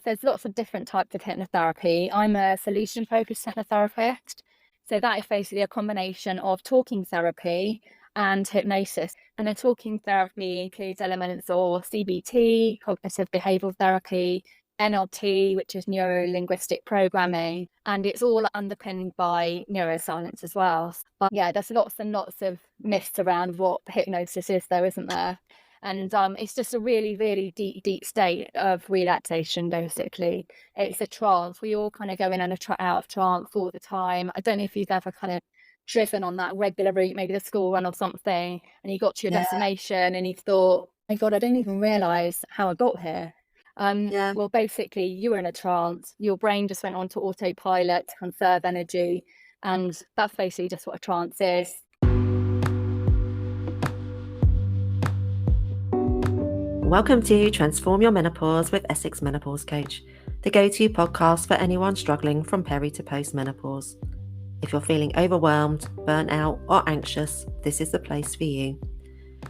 there's lots of different types of hypnotherapy. I'm a solution-focused hypnotherapist. So that is basically a combination of talking therapy and hypnosis. And a talking therapy includes elements of CBT, cognitive behavioural therapy, NLP, which is neuro-linguistic programming, and it's all underpinned by neuroscience as well. But yeah, there's lots and lots of myths around what hypnosis is, though, isn't there? And it's just a really, really deep state of relaxation, basically. It's a trance. We all kind of go in and out of trance all the time. I don't know if you've ever kind of driven on that regular route, maybe the school run or something, and you got to your destination and you thought, my God, I didn't even realise how I got here. Well, basically, you were in a trance. Your brain just went on to autopilot to conserve energy. And that's basically just what a trance is. Welcome to Transform Your Menopause with Essex Menopause Coach, the go-to podcast for anyone struggling from peri to post-menopause. If you're feeling overwhelmed, burnt out, or anxious, this is the place for you.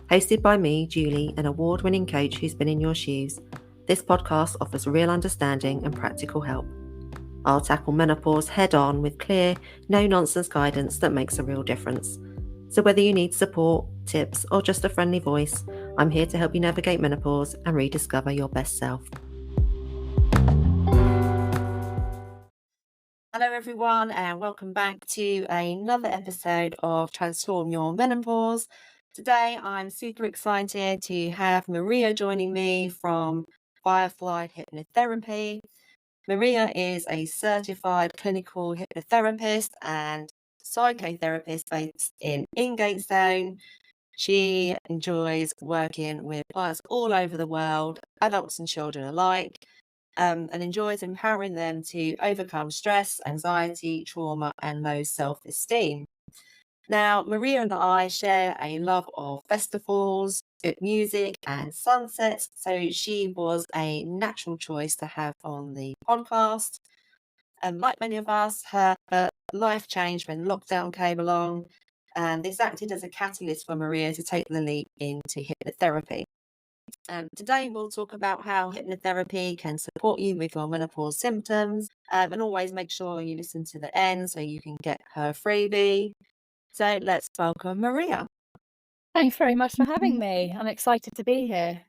Hosted by me, Julie, an award-winning coach who's been in your shoes, this podcast offers real understanding and practical help. I'll tackle menopause head-on with clear, no-nonsense guidance that makes a real difference. So whether you need support, tips, or just a friendly voice, I'm here to help you navigate menopause and rediscover your best self. Hello everyone, and welcome back to another episode of Transform Your Menopause. Today I'm super excited to have Maria joining me from Firefly Hypnotherapy. Maria is a certified clinical hypnotherapist and psychotherapist based in Ingatestone. She enjoys working with clients all over the world, adults and children alike, and enjoys empowering them to overcome stress, anxiety, trauma, and low self-esteem. Now, Maria and I share a love of festivals, good music, and sunsets, so she was a natural choice to have on the podcast. And like many of us, her life changed when lockdown came along, and this acted as a catalyst for Maria to take the leap into hypnotherapy. Today we'll talk about how hypnotherapy can support you with your menopause symptoms, and always make sure you listen to the end so you can get her freebie. So let's welcome Maria. Thanks very much for having me. I'm excited to be here.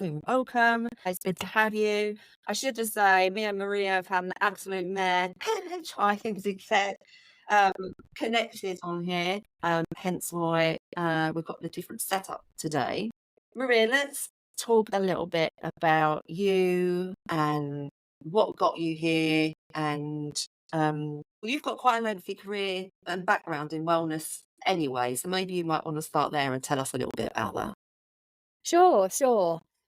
You're welcome. It's good to have you. I should just say, me and Maria have had an absolute mare trying to get connected on here. Hence why we've got the different setup today. Maria, let's talk a little bit about you and what got you here. And you've got quite a lengthy career and background in wellness anyway, so maybe you might want to start there and tell us a little bit about that. Sure.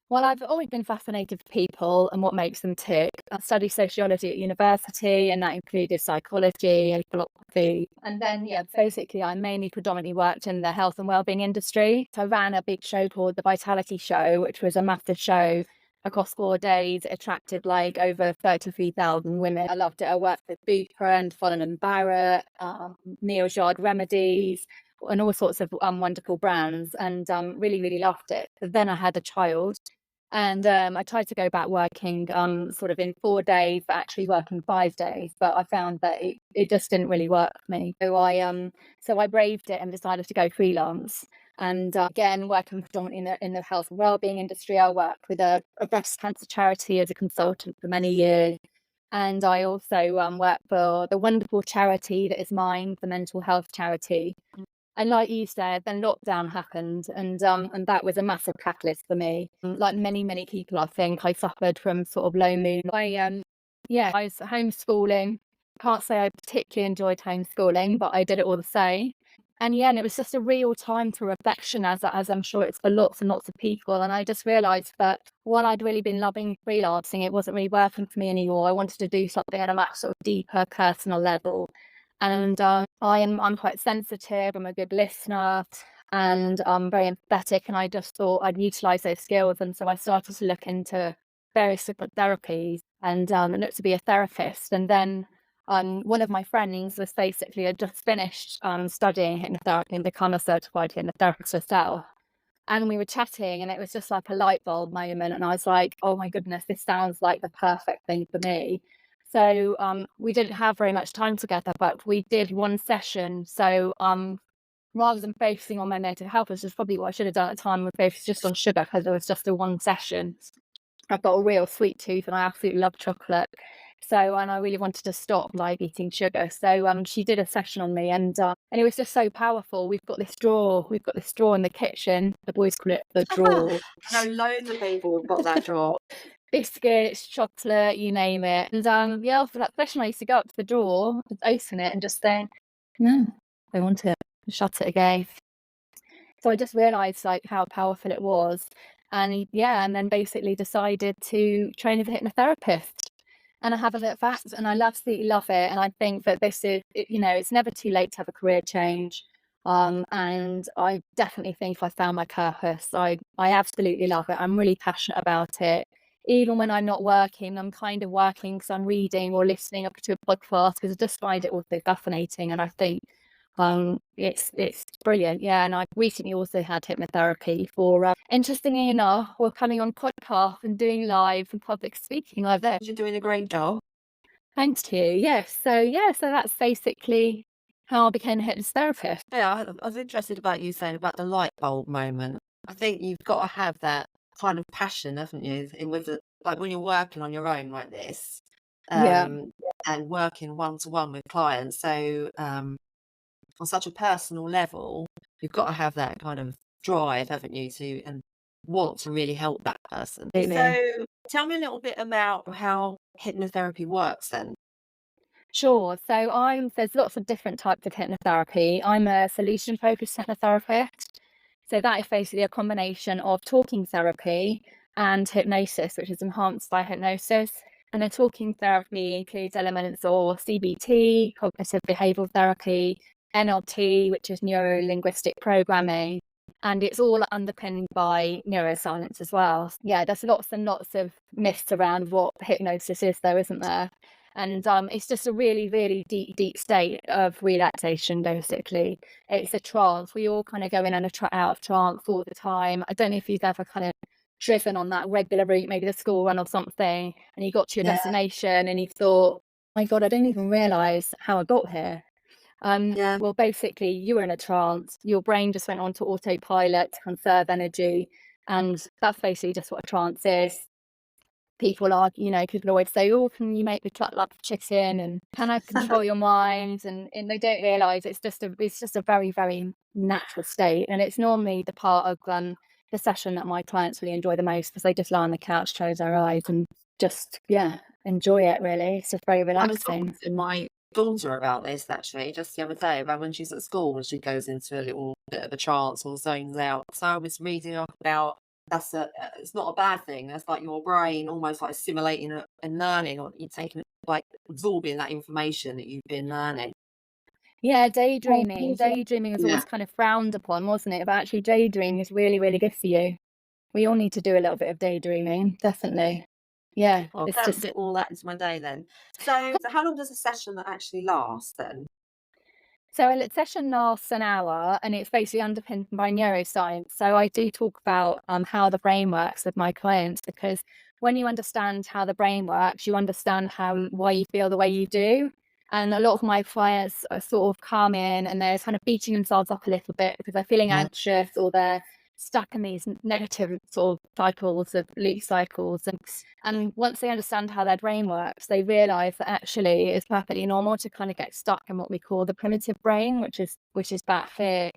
Well, I've always been fascinated with people and what makes them tick. I studied sociology at university, and that included psychology and philosophy. And then, basically, I mainly predominantly worked in the health and wellbeing industry. So I ran a big show called The Vitality Show, which was a massive show across 4 days. It attracted like over 33,000 women. I loved it. I worked with Bupa and Follen and Barrett, Neosard Remedies, and all sorts of wonderful brands, and really loved it. But then I had a child, and I tried to go back working sort of in 4 days, but actually working 5 days. But I found that it just didn't really work for me. So I braved it and decided to go freelance. And again, working predominantly in the health and wellbeing industry. I worked with a breast cancer charity as a consultant for many years. And I also work for the wonderful charity that is mine, the mental health charity. And like you said, then lockdown happened, and that was a massive catalyst for me. Like many people, I think I suffered from sort of low mood. I was homeschooling. Can't say I particularly enjoyed homeschooling, but I did it all the same. And and it was just a real time for reflection, as I'm sure it's for lots and lots of people. And I just realised that while I'd really been loving freelancing, it wasn't really working for me anymore. I wanted to do something at a much sort of deeper personal level. And I'm quite sensitive. I'm a good listener, and I'm very empathetic. And I just thought I'd utilise those skills. And so I started to look into various different therapies and looked to be a therapist. And then one of my friends was basically had just finished studying hypnotherapy and become a certified hypnotherapist herself. and we were chatting, and it was just like a light bulb moment, and I was like, oh my goodness, this sounds like the perfect thing for me. So we didn't have very much time together, but we did one session. So rather than focusing on my mental health, which is probably what I should have done at the time, we focused just on sugar because there was just a one session. I've got a real sweet tooth and I absolutely love chocolate. So, and I really wanted to stop like eating sugar. So she did a session on me, and it was just so powerful. We've got this drawer in the kitchen. The boys call it the drawer. I know loads of people have got that drawer. Biscuits, chocolate, you name it. And yeah, after that session I used to go up to the drawer, open it and just think, no, I want it. Shut it again. So I just realised like how powerful it was. And yeah, and then basically decided to train as a hypnotherapist. And I have a look back and I absolutely love it. And I think that this is, it's never too late to have a career change. And I definitely think I found my purpose. I absolutely love it. I'm really passionate about it. Even when I'm not working, I'm kind of working because I'm reading or listening up to a podcast, because I just find it also fascinating. And I think it's brilliant. Yeah. And I've recently also had hypnotherapy for interestingly enough, we're coming on podcast and doing live and public speaking like this. You're doing a great job. Thanks to you. Yes. So that's basically how I became a hypnotherapist. Yeah, I was interested about you saying about the light bulb moment. I think you've got to have that kind of passion, haven't you? Like when you're working on your own like this, Yeah. and working one-to-one with clients. So on such a personal level, you've got to have that kind of drive, haven't you, and want to really help that person. Absolutely. So tell me a little bit about how hypnotherapy works then. Sure. So there's lots of different types of hypnotherapy. I'm a solution-focused hypnotherapist. So that is basically a combination of talking therapy and hypnosis, which is enhanced by hypnosis. And the talking therapy includes elements of CBT, cognitive behavioral therapy, NLP, which is neuro-linguistic programming, and it's all underpinned by neuroscience as well. Yeah, there's lots and lots of myths around what hypnosis is, though, isn't there? And it's just a really, really deep state of relaxation, basically. It's a trance. We all kind of go in and out of trance all the time. I don't know if you've ever kind of driven on that regular route, maybe the school run or something, and you got to your destination and you thought, my God, I didn't even realise how I got here. Well, basically, you were in a trance. Your brain just went on to autopilot to conserve energy. And that's basically just what a trance is. People always say, oh, can you make me cluck like a chicken, and can I control your mind? And they don't realise it's just a very, very natural state. And it's normally the part of the session that my clients really enjoy the most, because they just lie on the couch, close their eyes and just, enjoy it, really. It's just very relaxing. I was talking to my daughter about this actually just the other day, about when she's at school and she goes into a little bit of a trance or zones out. So I was reading up about it's not a bad thing. That's like your brain almost like assimilating and learning, or you're taking like absorbing that information that you've been learning. Yeah, daydreaming. Daydreaming was always kind of frowned upon, wasn't it? But actually, daydreaming is really, really good for you. We all need to do a little bit of daydreaming, definitely. Yeah, Well, it's let's just fit all that into my day then. So how long does a session actually last then? so a session lasts an hour, and it's basically underpinned by neuroscience. So I do talk about how the brain works with my clients, because when you understand how the brain works, you understand why you feel the way you do. And a lot of my clients are sort of come in and they're kind of beating themselves up a little bit because they're feeling anxious, or they're stuck in these negative sort of cycles of loop cycles. And once they understand how their brain works, they realize that actually it's perfectly normal to kind of get stuck in what we call the primitive brain, which is back here.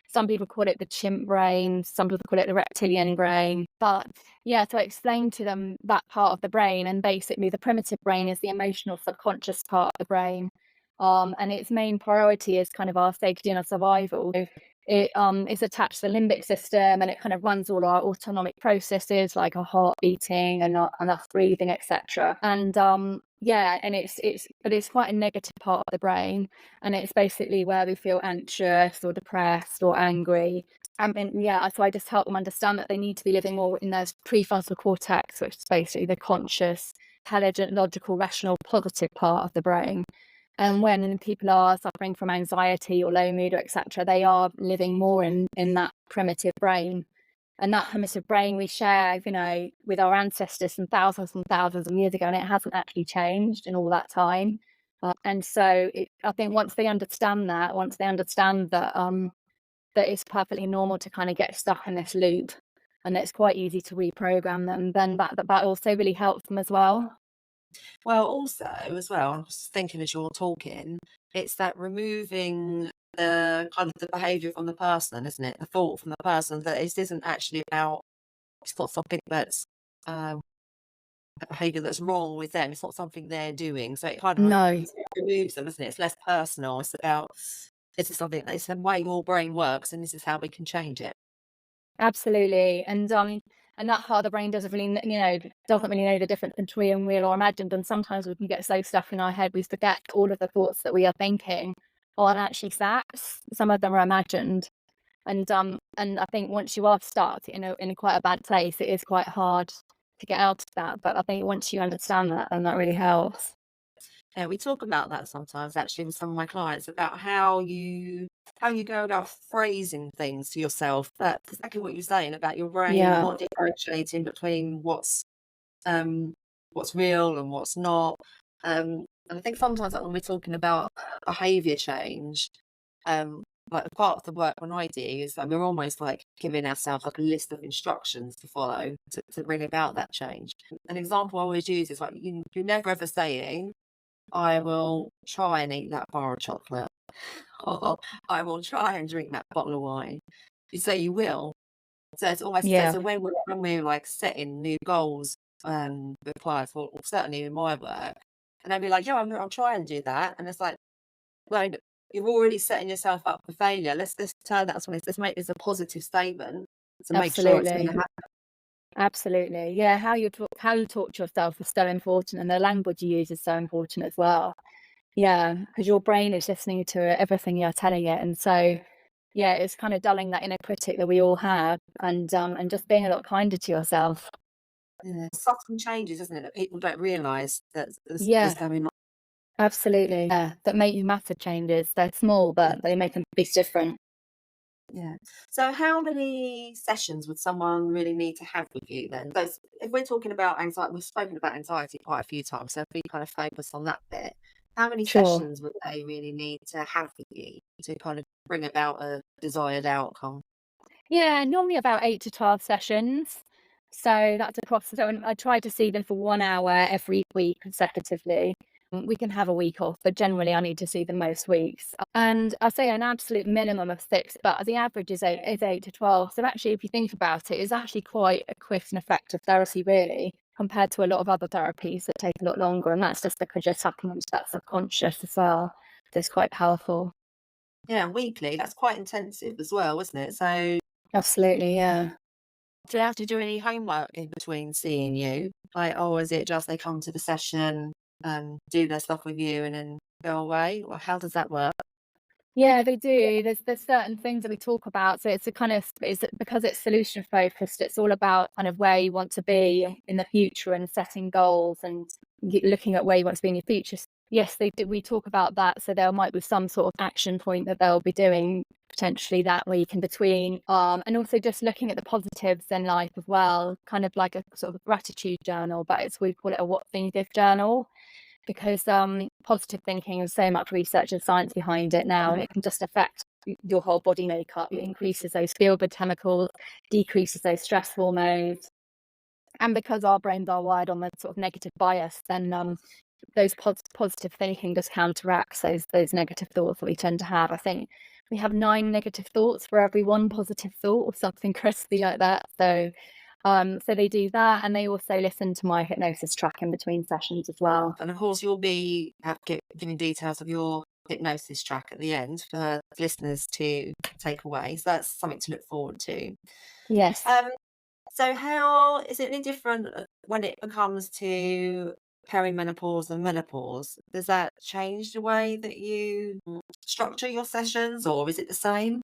Some people call it the chimp brain, some people call it the reptilian brain. But yeah, so I explained to them that part of the brain, and basically the primitive brain is the emotional subconscious part of the brain. And its main priority is kind of our safety and our survival. It is attached to the limbic system, and it kind of runs all our autonomic processes like our heart beating and us breathing, etc. And and it's quite a negative part of the brain, and it's basically where we feel anxious or depressed or angry. So I just help them understand that they need to be living more in their prefrontal cortex, which is basically the conscious, intelligent, logical, rational, positive part of the brain. And when people are suffering from anxiety or low mood or etc., they are living more in that primitive brain. And that primitive brain we share, with our ancestors from thousands and thousands of years ago, and it hasn't actually changed in all that time. And so I think once they understand that, that it's perfectly normal to kind of get stuck in this loop, and it's quite easy to reprogram them, then that also really helps them as well. Well, also as well, I was thinking as you're talking, it's that removing the kind of the behaviour from the person, isn't it? The thought from the person that it isn't actually about, it's not something that's um, a behaviour that's wrong with them. It's not something they're doing. So it kind of No, removes them, isn't it? It's less personal. It's about, this is something, it's the way your brain works and this is how we can change it. absolutely. And that part of the brain doesn't really know the difference between real or imagined. And sometimes we can get so stuck in our head, we forget all of the thoughts that we are thinking aren't actually facts. Some of them are imagined. And I think once you are stuck in quite a bad place, it is quite hard to get out of that. But I think once you understand that, then that really helps. Yeah, we talk about that sometimes actually with some of my clients about how you go about phrasing things to yourself. That's exactly what you're saying about your brain Yeah, not differentiating between um what's real and what's not. And I think sometimes like when we're talking about behaviour change, um, like part of the work when I do is like we're almost like giving ourselves like a list of instructions to follow to bring about that change. An example I always use is like you're never ever saying, I will try and eat that bar of chocolate, or I will try and drink that bottle of wine. You say you will. So it's almost yeah, so when we're like setting new goals with clients, or certainly in my work, and they'll be like, "Yeah, I'll try and do that," and it's like, well, you're already setting yourself up for failure. Let's turn that to something. Let's make this a positive statement to make sure it's going to absolutely. happen. Absolutely. Yeah, how you talk to yourself is so important, and the language you use is so important as well. Yeah, because your brain is listening to everything you're telling it. And so yeah, it's kind of dulling that inner critic that we all have, and just being a lot kinder to yourself. Yeah. Subtle changes, isn't it, that people don't realise that is Yeah, going on. absolutely. Yeah, that make massive changes. They're small, but they make a big difference. Yeah. So how many sessions would someone really need to have with you then? So if we're talking about anxiety, we've spoken about anxiety quite a few times. So if we kind of focus on that bit, how many Sure. sessions would they really need to have with you to kind of bring about a desired outcome? Yeah, normally about 8 to 12 sessions. So that's across, so I try to see them for 1 hour every week consecutively. We can have a week off, but generally I need to see them most weeks. And I say an absolute minimum of 6, but the average is 8 to 12. So actually, if you think about it, it's actually quite a quick and effective therapy, really, compared to a lot of other therapies that take a lot longer. And that's just because you're tapping into that subconscious as well. It's quite powerful. Yeah, weekly. That's quite intensive as well, isn't it? So Absolutely, yeah. do they have to do any homework in between seeing you? Like, or is it just they come to the session and do their stuff with you and then go away? Or how does that work? Yeah, they do. There's certain things that we talk about. So it's a kind of, it's because it's solution focused, it's all about kind of where you want to be in the future and setting goals and looking at where you want to be in your future. Yes, they do. We talk about that. So there might be some sort of action point that they'll be doing potentially that week in between. And also just looking at the positives in life as well, kind of like a sort of gratitude journal, but we call it a what things if journal, because positive thinking has so much research and science behind it now, and it can just affect your whole body makeup. It increases those feel good chemicals, decreases those stress hormones, and because our brains are wired on the sort of negative bias, then those positive thinking just counteracts those negative thoughts that we tend to have. I think we have 9 negative thoughts for every one positive thought, or something crispy like that. So they do that, and they also listen to my hypnosis track in between sessions as well. And of course, you'll be giving details of your hypnosis track at the end for listeners to take away. So that's something to look forward to. Yes. Um, so how is it any different when it comes to perimenopause and menopause? Does that change the way that you structure your sessions, or is it the same?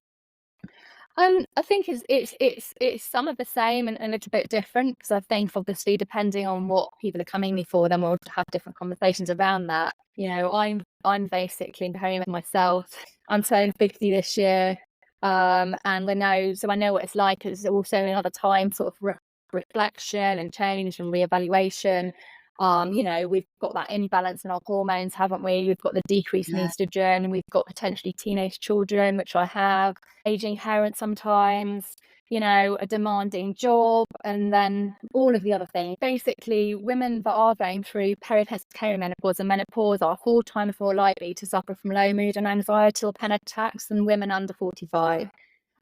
I think it's some of the same and a little bit different, because I think obviously depending on what people are coming me for, then we'll have different conversations around that. I'm basically preparing myself. I'm turning 50 this year. And I know what it's like. It's also another time sort of reflection and change and reevaluation. We've got that imbalance in our hormones, haven't we? We've got the decrease in Yeah. estrogen, and we've got potentially teenage children, which I have, aging parents sometimes, a demanding job, and then all of the other things. Basically, women that are going through perimenopause and menopause are 4 times more likely to suffer from low mood and anxiety or panic attacks than women under 45.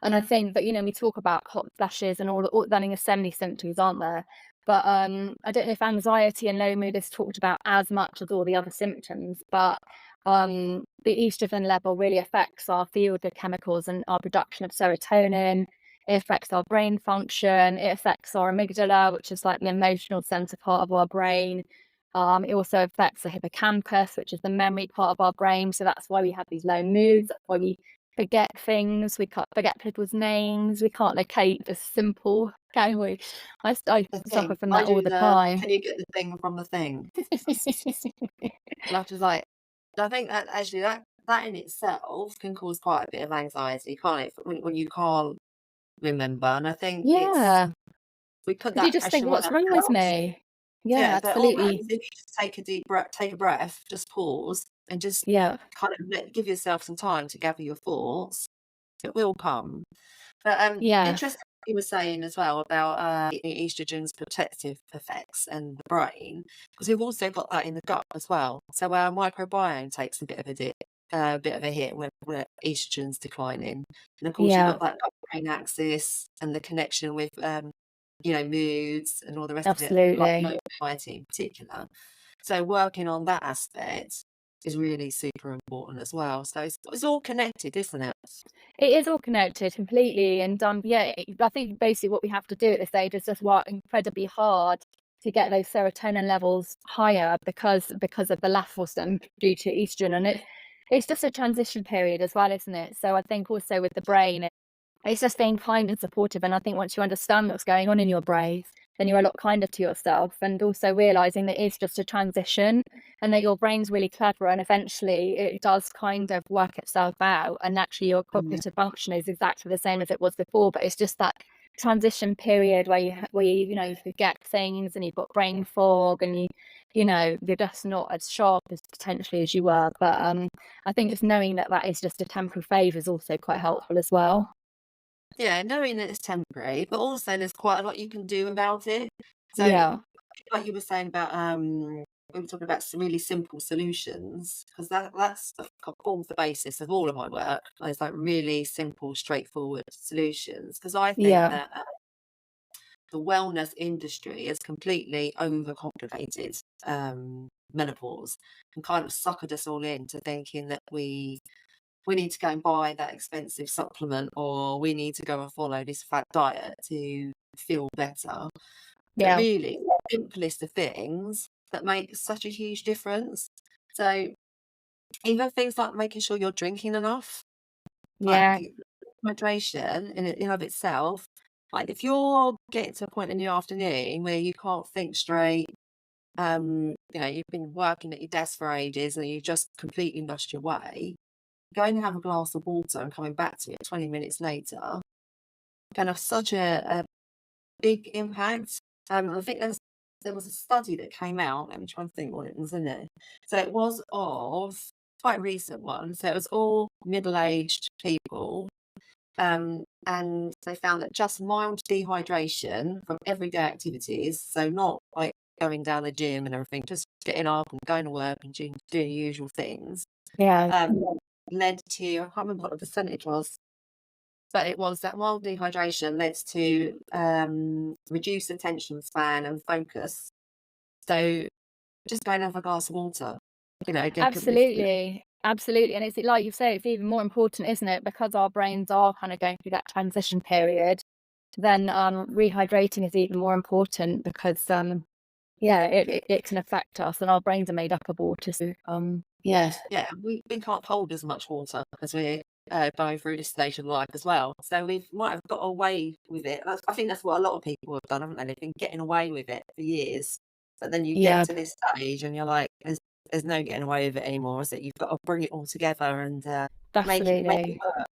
And I think that, we talk about hot flashes and all that, there's so many symptoms, aren't there? But I don't know if anxiety and low mood is talked about as much as all the other symptoms, but the estrogen level really affects our feel-good chemicals and our production of serotonin. It affects our brain function. It affects our amygdala, which is like the emotional center part of our brain. It also affects the hippocampus, which is the memory part of our brain. So that's why we have these low moods. That's why we forget things. We can't forget people's names. We can't locate the simple, can we? I The suffer thing, from I that all do the the time. can you get the thing from the thing? And I was like, I think that actually that in itself can cause quite a bit of anxiety, can't it? When you can't remember. And I think it's Yeah, we put because you that just think, pressure on what's wrong with ourselves. me? Yeah, Yeah, but all that absolutely. is if you just take a deep breath, take a breath, just pause and just Yeah, kind of give yourself some time to gather your thoughts. It will come. But yeah, interesting what you were saying as well about the estrogen's protective effects and the brain, because we've also got that in the gut as well. So our microbiome takes a bit of a dip, a bit of a hit when estrogen's declining, and of course you've yeah, got that gut brain axis and the connection with moods and all the rest of it, like low absolutely. anxiety in particular. So working on that aspect is really super important as well. So it's all connected, isn't it? It is all connected completely, and I think basically what we have to do at this age is just work incredibly hard to get those serotonin levels higher because of the levels due to estrogen, and it's just a transition period as well, isn't it? So I think also with the brain, it's just being kind and supportive. And I think once you understand what's going on in your brain, then you're a lot kinder to yourself. And also realizing that it's just a transition and that your brain's really clever. And eventually it does kind of work itself out. And actually your Mm. cognitive function is exactly the same as it was before. But it's just that transition period where you forget things and you've got brain fog and you're just not as sharp as potentially as you were. But I think just knowing that that is just a temporary phase is also quite helpful as well. Yeah, knowing that it's temporary, but also there's quite a lot you can do about it. So, Yeah. like you were saying about, we were talking about some really simple solutions, because that's forms the basis of all of my work. It's like really simple, straightforward solutions. Because I think Yeah. that the wellness industry is completely overcomplicated menopause and kind of suckered us all into thinking that we need to go and buy that expensive supplement or we need to go and follow this fat diet to feel better. But Yeah. really, the simplest of things that make such a huge difference. So even things like making sure you're drinking enough, like Yeah. hydration in of itself. Like if you're getting to a point in the afternoon where you can't think straight, you've been working at your desk for ages and you just completely lost your way, going to have a glass of water and coming back to it 20 minutes later can have such a big impact. I think there was a study that came out. Let me try and think what it was in it. So it was of quite a recent one. So it was all middle-aged people. And they found that just mild dehydration from everyday activities, so not like going down the gym and everything, just getting up and going to work and doing the usual things, Yeah. um, led to, I can't remember what the percentage was, but it was that mild dehydration led to reduced attention span and focus. So just go and have a glass of water, get Absolutely. Absolutely. And it's like you say, it's even more important, isn't it? Because our brains are kind of going through that transition period, then rehydrating is even more important because yeah, it can affect us and our brains are made up of water. So yeah. yeah, we can't hold as much water as we're going through this stage of life as well. So we might have got away with it. I think that's what a lot of people have done, haven't they? They've been getting away with it for years. But then you get Yeah, to this stage and you're like, there's no getting away with it anymore, is it? You've got to bring it all together and make it absolutely. work.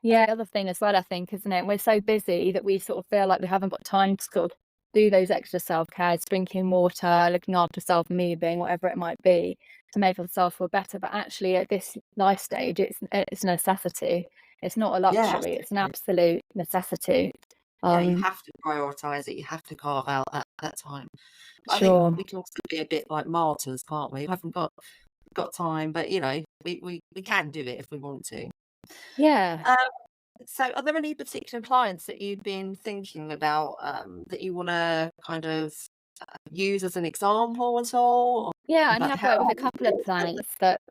Yeah, the other thing as well, I think, isn't it? We're so busy that we sort of feel like we haven't got time to sort of do those extra self-cares, drinking water, looking after self, moving, whatever it might be, to make ourselves feel better. But actually, at this life stage, it's a necessity. It's not a Yes. luxury. It's an absolute necessity. Yeah, you Um, have to prioritize it. You have to carve out that time. But I think sure. we can also be a bit like martyrs, can't we? We haven't got time, but we can do it if we want to. Yeah. Um, so are there any particular clients that you've been thinking about, that you wanna kind of use as an example at all? Yeah, and Like have how worked with a couple of clients that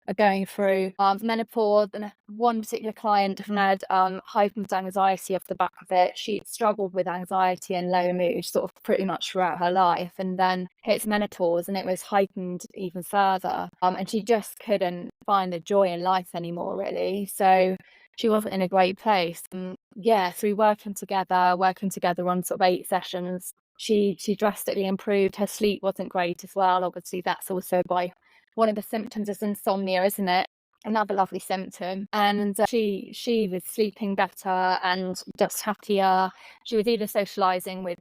are going through menopause, and one particular client had heightened anxiety off the back of it. She struggled with anxiety and low mood sort of pretty much throughout her life, and then hits menopause, and it was heightened even further. And she just couldn't find the joy in life anymore, really. So she wasn't in a great place. And yeah, through working together on sort of 8 sessions, she drastically improved. Her sleep wasn't great as well. Obviously, that's also by one of the symptoms is insomnia, isn't it? Another lovely symptom. And she was sleeping better and just happier. She was either socializing with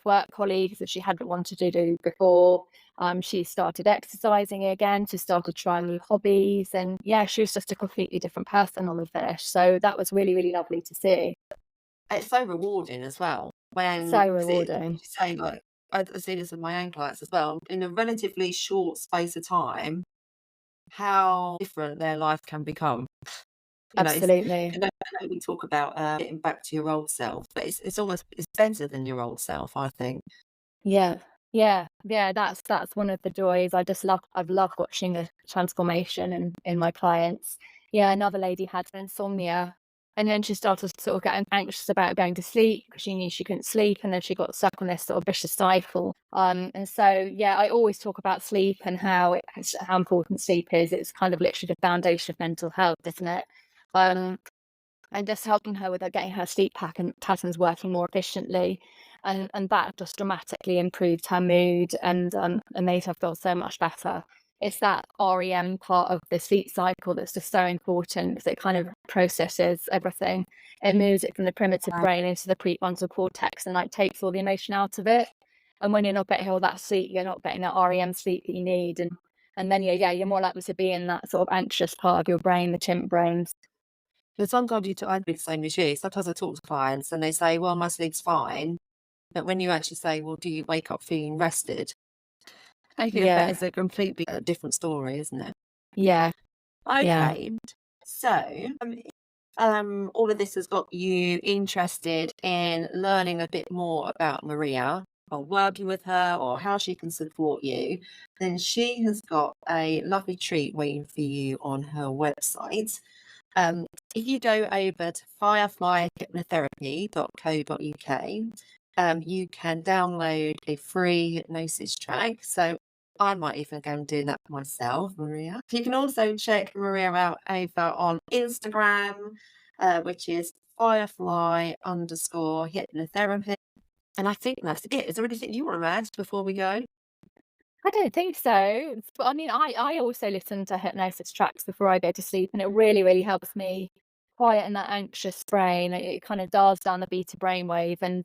work colleagues that she hadn't wanted to do before. She started exercising again. She started trying new hobbies, and yeah, she was just a completely different person all of this. So that was really, really lovely to see. it's so rewarding as well when So 'cause it rewarding. you say, like, I see this with my own clients as well, in a relatively short space of time, how different their life can become. It's Absolutely. I know we talk about, getting back to your old self, but it's almost it's better than your old self, I think. Yeah. Yeah, that's one of the joys. I've loved watching the transformation in my clients. Yeah, another lady had insomnia, and then she started sort of getting anxious about going to sleep because she knew she couldn't sleep, and then she got stuck on this sort of vicious cycle. And so yeah, I always talk about sleep and how important sleep is. It's kind of literally the foundation of mental health, isn't it? Um, and just helping her with her getting her sleep patterns working more efficiently, and that just dramatically improved her mood and made her feel so much better. It's that REM part of the sleep cycle that's just so important because it kind of processes everything. It moves it from the primitive brain into the prefrontal cortex and like takes all the emotion out of it. And when you're not getting all that sleep, you're not getting that REM sleep that you need, and then you're more likely to be in that sort of anxious part of your brain, the chimp brains. But sometimes I'd be the same as you. Sometimes I talk to clients and they say, "Well, my sleep's fine." But when you actually say, "Well, do you wake up feeling rested?" I feel that Yeah, is a completely different story, isn't it? yeah, yeah. Okay. So, all of this has got you interested in learning a bit more about Maria or working with her or how she can support you, then she has got a lovely treat waiting for you on her website. Um, if you go over to fireflyhypnotherapy.co.uk, you can download a free hypnosis track. So I might even go and do that myself, Maria. You can also check Maria out over on Instagram, which is firefly_hypnotherapy. And I think that's it. Is there anything you want to add before we go? I don't think so. But I mean, I also listen to hypnosis tracks before I go to sleep, and it really, really helps me quieten that anxious brain. It kind of dials down the beta brainwave, and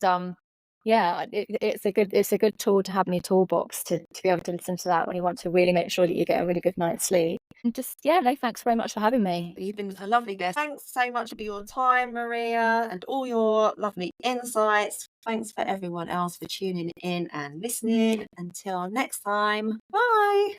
yeah, it's a good tool to have in your toolbox to be able to listen to that when you want to really make sure that you get a really good night's sleep. And just yeah, no, thanks very much for having me. You've been a lovely guest. Thanks so much for your time, Maria, and all your lovely insights. Thanks for everyone else for tuning in and listening. Until next time, bye.